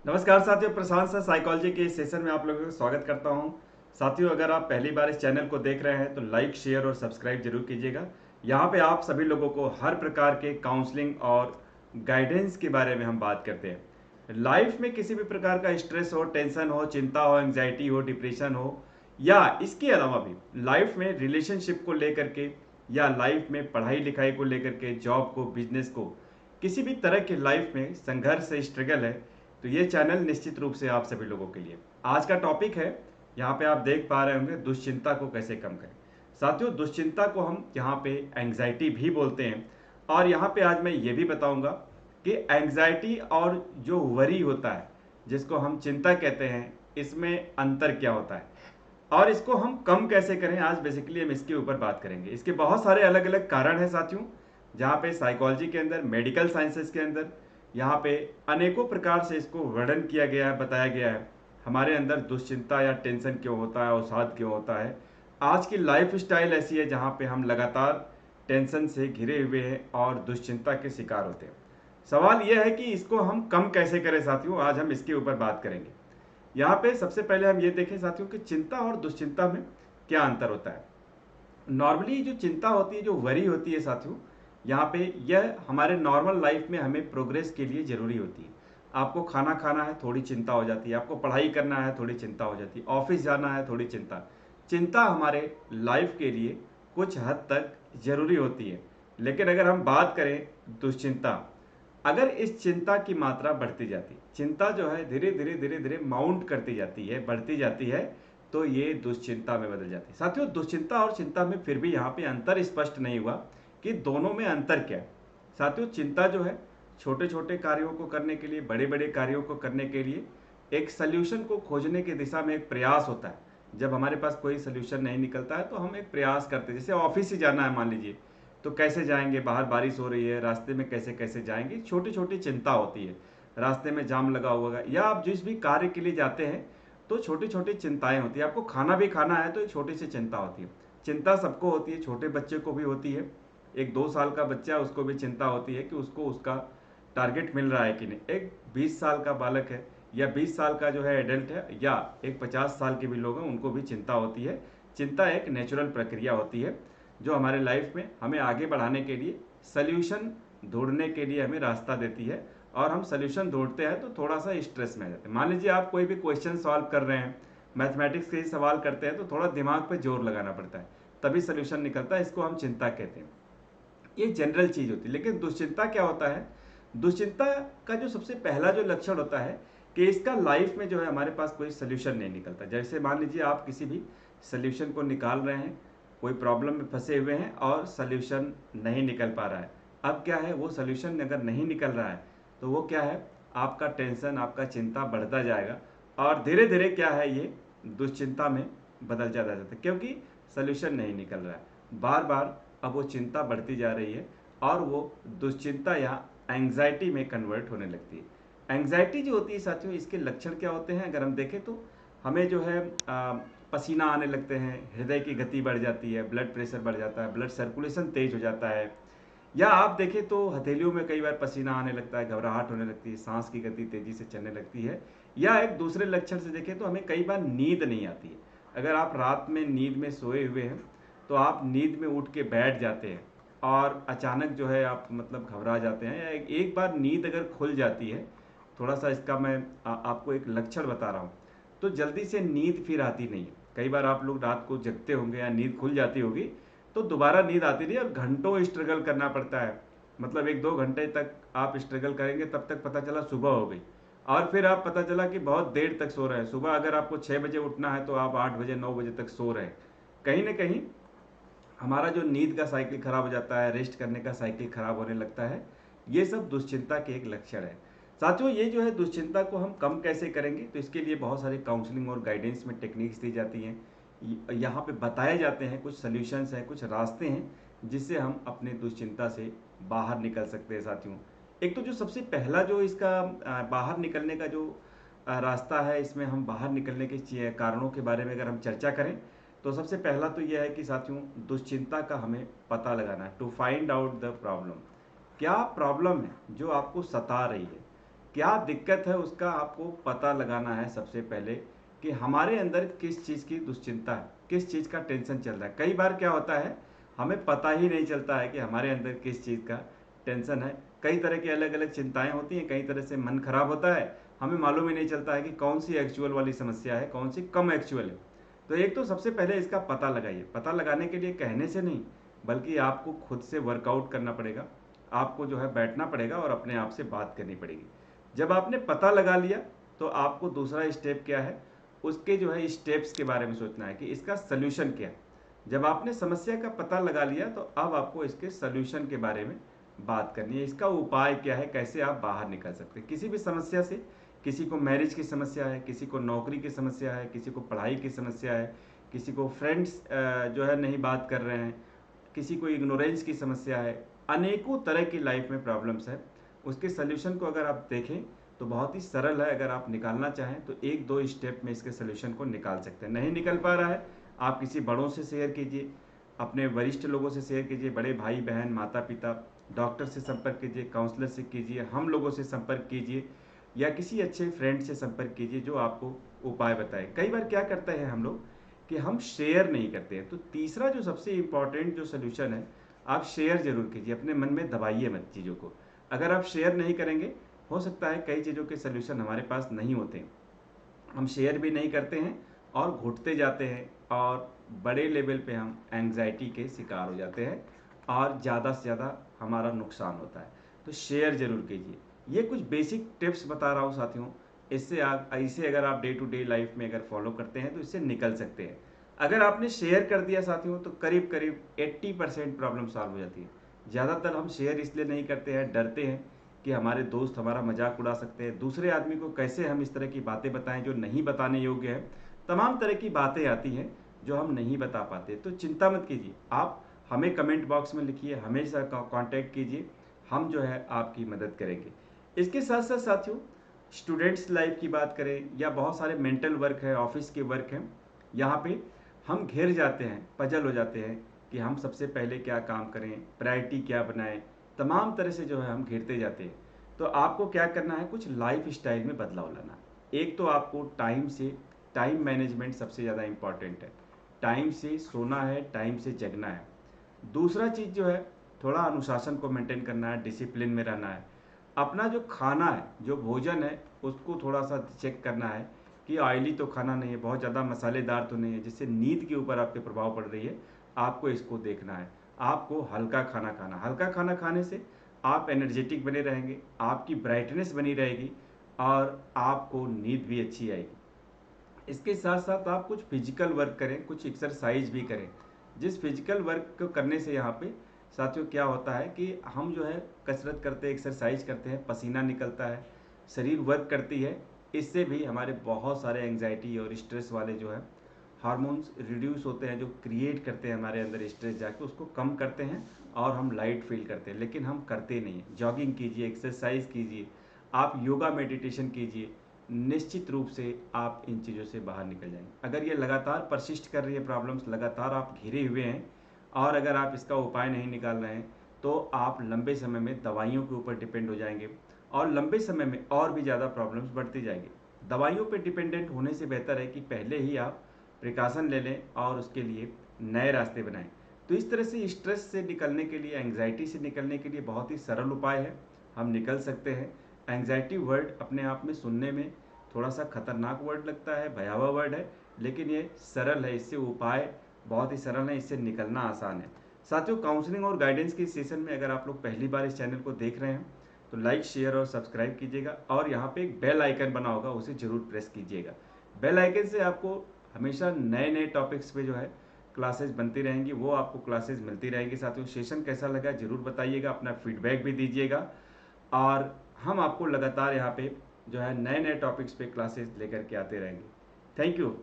नमस्कार साथियों, प्रशांत sir psychology के इस सेशन में आप लोगों का स्वागत करता हूं। साथियों, अगर आप पहली बार इस चैनल को देख रहे हैं तो लाइक, शेयर और सब्सक्राइब जरूर कीजिएगा। यहां पे आप सभी लोगों को हर प्रकार के काउंसलिंग और गाइडेंस के बारे में हम बात करते हैं। लाइफ में किसी भी प्रकार का स्ट्रेस हो, टेंशन हो, चिंता हो, एंग्जाइटी हो, डिप्रेशन हो, या इसके अलावा भी लाइफ में रिलेशनशिप को लेकर के, या लाइफ में पढ़ाई लिखाई को लेकर के, जॉब को, बिजनेस को, किसी भी तरह के लाइफ में संघर्ष से स्ट्रगल है तो ये चैनल निश्चित रूप से आप सभी लोगों के लिए। आज का टॉपिक है, यहाँ पे आप देख पा रहे होंगे, दुश्चिंता को कैसे कम करें। साथियों, दुश्चिंता को हम यहाँ पे एंग्जाइटी भी बोलते हैं। और यहाँ पे आज मैं ये भी बताऊंगा कि एंग्जाइटी और जो वरी होता है, जिसको हम चिंता कहते हैं, इसमें अंतर क्या होता है और इसको हम कम कैसे करें। आज बेसिकली हम इसके ऊपर बात करेंगे। इसके बहुत सारे अलग अलग कारण हैं साथियों, जहाँ पे साइकोलॉजी के अंदर, मेडिकल साइंसेस के अंदर, यहाँ पे अनेकों प्रकार से इसको वर्णन किया गया है, बताया गया है। हमारे अंदर दुश्चिंता या टेंशन क्यों होता है, अवसाद क्यों होता है। आज की लाइफ स्टाइल ऐसी है जहाँ पे हम लगातार टेंशन से घिरे हुए हैं और दुश्चिंता के शिकार होते हैं। सवाल यह है कि इसको हम कम कैसे करें साथियों, आज हम इसके ऊपर बात करेंगे। यहाँ पे सबसे पहले हम ये देखें साथियों कि चिंता और दुश्चिंता में क्या अंतर होता है। नॉर्मली जो चिंता होती है, जो वरी होती है साथियों, यहाँ पे यह हमारे नॉर्मल लाइफ में हमें प्रोग्रेस के लिए ज़रूरी होती है। आपको खाना खाना है, थोड़ी चिंता हो जाती है। आपको पढ़ाई करना है, थोड़ी चिंता हो जाती है। ऑफिस जाना है, थोड़ी चिंता। चिंता हमारे लाइफ के लिए कुछ हद तक ज़रूरी होती है। लेकिन अगर हम बात करें दुश्चिंता, अगर इस चिंता की मात्रा बढ़ती जाती, चिंता जो है धीरे धीरे धीरे धीरे माउंट करती जाती है, बढ़ती जाती है, तो ये दुश्चिंता में बदल जाती है। साथियों, दुश्चिंता और चिंता में फिर भी यहाँ पे अंतर स्पष्ट नहीं हुआ कि दोनों में अंतर क्या है। साथियों, चिंता जो है छोटे छोटे कार्यों को करने के लिए, बड़े बड़े कार्यों को करने के लिए एक सल्यूशन को खोजने की दिशा में एक प्रयास होता है। जब हमारे पास कोई सल्यूशन नहीं निकलता है तो हम एक प्रयास करते हैं। जैसे ऑफिस से जाना है मान लीजिए, तो कैसे जाएंगे, बाहर बारिश हो रही है, रास्ते में कैसे कैसे जाएंगे, छोटी छोटी चिंता होती है। रास्ते में जाम लगा हुआ है, या आप जिस भी कार्य के लिए जाते हैं तो छोटी छोटी चिंताएं होती है। आपको खाना भी खाना है तो एक छोटी सी चिंता होती है। चिंता सबको होती है, छोटे बच्चे को भी होती है। एक 2 साल का बच्चा, उसको भी चिंता होती है कि उसको उसका टारगेट मिल रहा है कि नहीं। एक 20 साल का बालक है, या 20 साल का जो है एडल्ट है, या एक 50 साल के भी लोग हैं, उनको भी चिंता होती है। चिंता एक नेचुरल प्रक्रिया होती है जो हमारे लाइफ में हमें आगे बढ़ाने के लिए, सल्यूशन ढूंढने के लिए हमें रास्ता देती है। और हम सल्यूशन ढूंढते हैं तो थोड़ा सा स्ट्रेस में आ जाते हैं। मान लीजिए आप कोई भी क्वेश्चन सॉल्व कर रहे हैं, मैथमेटिक्स के ही सवाल करते हैं, तो थोड़ा दिमाग पे जोर लगाना पड़ता है, तभी सल्यूशन निकलता है। इसको हम चिंता कहते हैं। ये जनरल चीज होती है। लेकिन दुश्चिंता क्या होता है? दुश्चिंता का जो सबसे पहला जो लक्षण होता है कि इसका लाइफ में जो है हमारे पास कोई सोल्यूशन नहीं निकलता। जैसे मान लीजिए आप किसी भी सोल्यूशन को निकाल रहे हैं, कोई प्रॉब्लम में फंसे हुए हैं और सोल्यूशन नहीं निकल पा रहा है। अब क्या है, वो सोल्यूशन अगर नहीं निकल रहा है तो वो क्या है, आपका टेंशन, आपका चिंता बढ़ता जाएगा और धीरे धीरे क्या है, ये दुश्चिंता में बदल जाता है, क्योंकि सोल्यूशन नहीं निकल रहा है। बार बार अब वो चिंता बढ़ती जा रही है और वो दुश्चिंता या एंग्जाइटी में कन्वर्ट होने लगती है। एंग्जाइटी जो होती है साथियों, इसके लक्षण क्या होते हैं अगर हम देखें तो हमें जो है पसीना आने लगते हैं, हृदय की गति बढ़ जाती है, ब्लड प्रेशर बढ़ जाता है, ब्लड सर्कुलेशन तेज हो जाता है। या आप देखें तो हथेलियों में कई बार पसीना आने लगता है, घबराहट होने लगती है, सांस की गति तेजी से चलने लगती है। या एक दूसरे लक्षण से देखें तो हमें कई बार नींद नहीं आती है। अगर आप रात में नींद में सोए हुए हैं तो आप नींद में उठ के बैठ जाते हैं और अचानक जो है आप मतलब घबरा जाते हैं। या एक बार नींद अगर खुल जाती है, थोड़ा सा इसका मैं आपको एक लक्षण बता रहा हूँ, तो जल्दी से नींद फिर आती नहीं है। कई बार आप लोग रात को जगते होंगे या नींद खुल जाती होगी तो दोबारा नींद आती नहीं और घंटों स्ट्रगल करना पड़ता है। मतलब 1-2 घंटे तक आप स्ट्रगल करेंगे, तब तक पता चला सुबह हो गई और फिर आप पता चला कि बहुत देर तक सो रहे हैं। सुबह अगर आपको 6 बजे उठना है तो आप 8 बजे 9 बजे तक सो रहे हैं। कहीं ना कहीं हमारा जो नींद का साइकिल खराब हो जाता है, रेस्ट करने का साइकिल खराब होने लगता है। ये सब दुश्चिंता के एक लक्षण है। साथियों, ये जो है दुश्चिंता को हम कम कैसे करेंगे, तो इसके लिए बहुत सारी काउंसलिंग और गाइडेंस में टेक्निक्स दी जाती हैं। यहाँ पे बताए जाते हैं, कुछ सॉल्यूशंस हैं, कुछ रास्ते हैं जिससे हम अपने दुश्चिंता से बाहर निकल सकते हैं साथियों। एक तो जो सबसे पहला जो इसका बाहर निकलने का जो रास्ता है, इसमें हम बाहर निकलने के कारणों के बारे में अगर हम चर्चा करें तो सबसे पहला तो यह है कि साथियों, दुश्चिंता का हमें पता लगाना है, to find out the problem. क्या प्रॉब्लम है जो आपको सता रही है? क्या दिक्कत है उसका आपको पता लगाना है सबसे पहले, कि हमारे अंदर किस चीज़ की दुश्चिंता है, किस चीज़ का टेंशन चल रहा है। कई बार क्या होता है, हमें पता ही नहीं चलता है कि हमारे अंदर किस चीज़ का टेंशन है। कई तरह की अलग अलग चिंताएं होती हैं, कई तरह से मन खराब होता है, हमें मालूम ही नहीं चलता है कि कौन सी एक्चुअल वाली समस्या है, कौन सी कम एक्चुअल है। तो एक तो सबसे पहले इसका पता लगाइए। पता लगाने के लिए कहने से नहीं, बल्कि आपको खुद से वर्कआउट करना पड़ेगा। आपको जो है बैठना पड़ेगा और अपने आप से बात करनी पड़ेगी। जब आपने पता लगा लिया, तो आपको दूसरा स्टेप क्या है, उसके जो है स्टेप्स के बारे में सोचना है कि इसका सल्यूशन क्या है। जब आपने समस्या का पता लगा लिया, तो अब आपको इसके सल्यूशन के बारे में बात करनी है। इसका उपाय क्या है, कैसे आप बाहर निकल सकते हैं किसी भी समस्या से। किसी को मैरिज की समस्या है, किसी को नौकरी की समस्या है, किसी को पढ़ाई की समस्या है, किसी को फ्रेंड्स जो है नहीं बात कर रहे हैं, किसी को इग्नोरेंस की समस्या है। अनेकों तरह की लाइफ में प्रॉब्लम्स है। उसके सल्यूशन को अगर आप देखें तो बहुत ही सरल है। अगर आप निकालना चाहें तो एक दो स्टेप में इसके सल्यूशन को निकाल सकते हैं। नहीं निकल पा रहा है, आप किसी बड़ों से शेयर कीजिए, अपने वरिष्ठ लोगों से शेयर कीजिए, बड़े भाई बहन माता पिता, डॉक्टर से संपर्क कीजिए, काउंसलर से कीजिए, हम लोगों से संपर्क कीजिए, या किसी अच्छे फ्रेंड से संपर्क कीजिए जो आपको उपाय बताए। कई बार क्या करते हैं हम लोग कि हम शेयर नहीं करते हैं। तो तीसरा जो सबसे इम्पॉर्टेंट जो सोल्यूशन है, आप शेयर जरूर कीजिए। अपने मन में दबाइए मत चीज़ों को। अगर आप शेयर नहीं करेंगे, हो सकता है कई चीज़ों के सोल्यूशन हमारे पास नहीं होते। हम शेयर भी नहीं करते हैं और घुटते जाते हैं, और बड़े लेवल पे हम एंग्जाइटी के शिकार हो जाते हैं, और ज़्यादा से ज़्यादा हमारा नुकसान होता है। तो शेयर जरूर कीजिए। ये कुछ बेसिक टिप्स बता रहा हूँ साथियों, इससे आप इसे अगर आप डे टू डे लाइफ में अगर फॉलो करते हैं तो इससे निकल सकते हैं। अगर आपने शेयर कर दिया साथियों, तो करीब करीब 80% प्रॉब्लम सॉल्व हो जाती है। ज़्यादातर हम शेयर इसलिए नहीं करते हैं, डरते हैं कि हमारे दोस्त हमारा मजाक उड़ा सकते हैं, दूसरे आदमी को कैसे हम इस तरह की बातें बताएं जो नहीं बताने योग्य है। तमाम तरह की बातें आती हैं जो हम नहीं बता पाते। तो चिंता मत कीजिए, आप हमें कमेंट बॉक्स में लिखिए, हमेशा कांटेक्ट कीजिए, हम जो है आपकी मदद करेंगे। इसके साथ साथ साथियों, स्टूडेंट्स लाइफ की बात करें या बहुत सारे मेंटल वर्क है, ऑफिस के वर्क हैं, यहाँ पे हम घिर जाते हैं, पजल हो जाते हैं कि हम सबसे पहले क्या काम करें, प्रायोरिटी क्या बनाएं। तमाम तरह से जो है हम घिरते जाते हैं। तो आपको क्या करना है, कुछ लाइफ स्टाइल में बदलाव लाना। एक तो आपको टाइम मैनेजमेंट सबसे ज़्यादा इम्पॉर्टेंट है। टाइम से सोना है, टाइम से जगना है। दूसरा चीज़ जो है, थोड़ा अनुशासन को मेंटेन करना है, डिसिप्लिन में रहना है। अपना जो खाना है, जो भोजन है, उसको थोड़ा सा चेक करना है कि ऑयली तो खाना नहीं है, बहुत ज़्यादा मसालेदार तो नहीं है जिससे नींद के ऊपर आपके प्रभाव पड़ रही है। आपको इसको देखना है। आपको हल्का खाना खाना, हल्का खाना खाने से आप एनर्जेटिक बने रहेंगे, आपकी ब्राइटनेस बनी रहेगी, और आपको नींद भी अच्छी आएगी। इसके साथ साथ आप कुछ फिजिकल वर्क करें, कुछ एक्सरसाइज भी करें। जिस फिजिकल वर्क को करने से यहाँ पे साथियों क्या होता है कि हम जो है कसरत करते हैं, एक्सरसाइज करते हैं, पसीना निकलता है, शरीर वर्क करती है। इससे भी हमारे बहुत सारे एंग्जाइटी और स्ट्रेस वाले जो है हार्मोन्स रिड्यूस होते हैं, जो क्रिएट करते हैं हमारे अंदर स्ट्रेस, जाके उसको कम करते हैं और हम लाइट फील करते हैं। लेकिन हम करते नहीं हैं। जॉगिंग कीजिए, एक्सरसाइज कीजिए, आप योगा मेडिटेशन कीजिए, निश्चित रूप से आप इन चीज़ों से बाहर निकल जाएंगे। अगर ये लगातार परसिस्ट कर रही है प्रॉब्लम्स, लगातार आप घिरे हुए हैं, और अगर आप इसका उपाय नहीं निकाल रहे हैं, तो आप लंबे समय में दवाइयों के ऊपर डिपेंड हो जाएंगे, और लंबे समय में और भी ज़्यादा प्रॉब्लम्स बढ़ती जाएंगी। दवाइयों पर डिपेंडेंट होने से बेहतर है कि पहले ही आप प्रिकॉशन ले लें और उसके लिए नए रास्ते बनाएं। तो इस तरह से स्ट्रेस से निकलने के लिए, एंग्जाइटी से निकलने के लिए बहुत ही सरल उपाय है, हम निकल सकते हैं। एंग्जाइटी वर्ड अपने आप में सुनने में थोड़ा सा खतरनाक वर्ड लगता है, भयावह वर्ड है, लेकिन ये सरल है। इससे उपाय बहुत ही सरल है, इससे निकलना आसान है। साथियों, काउंसलिंग और गाइडेंस के सेशन में अगर आप लोग पहली बार इस चैनल को देख रहे हैं तो लाइक शेयर और सब्सक्राइब कीजिएगा, और यहाँ पे एक बेल आइकन बना होगा, उसे जरूर प्रेस कीजिएगा। बेल आइकन से आपको हमेशा नए नए टॉपिक्स पे जो है क्लासेस बनती रहेंगी, वो आपको क्लासेस मिलती रहेंगी। साथियों, सेशन कैसा लगा जरूर बताइएगा, अपना फीडबैक भी दीजिएगा, और हम आपको लगातार यहाँ पे जो है नए नए टॉपिक्स पे क्लासेस लेकर के आते रहेंगे। Thank you.